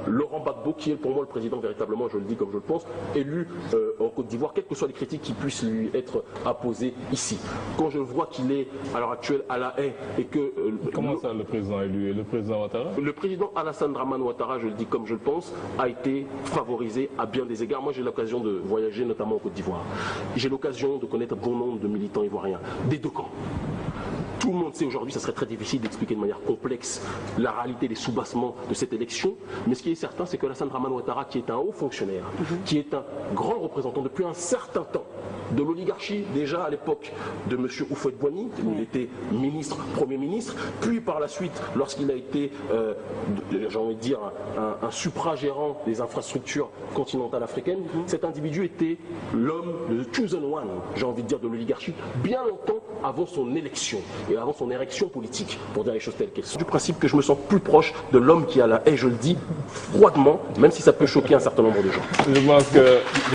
Laurent Gbagbo, qui est pour moi le président véritablement, je le dis comme je le pense, élu en Côte d'Ivoire, quelles que soient les critiques qui puissent lui être apposées ici. Quand je vois qu'il est à l'heure actuelle à La Haye et que... Comment ça, le président élu et le président Ouattara? Le président Alassane Dramane Ouattara, je le dis comme je le pense, a été favorisé à bien des égards. Moi, j'ai l'occasion de voyager notamment en Côte d'Ivoire. J'ai l'occasion de connaître bon nombre de militants ivoiriens, des deux camps. Tout le monde sait aujourd'hui, ça serait très difficile d'expliquer de manière complexe la réalité des soubassements de cette élection. Mais ce qui est certain, c'est que Alassane Dramane Ouattara, qui est un haut fonctionnaire, qui est un grand représentant depuis un certain temps de l'oligarchie, déjà à l'époque de M. Houphouët-Boigny, où il était ministre, Premier ministre, puis par la suite, lorsqu'il a été, j'ai envie de dire, un supragérant des infrastructures continentales africaines, cet individu était l'homme, le chosen one, j'ai envie de dire, de l'oligarchie, bien longtemps avant son élection et avant son érection politique, pour dire les choses telles qu'elles sont. Du principe que je me sens plus proche de l'homme qui a la haie, je le dis froidement, même si ça peut choquer un certain nombre de gens. Je pense que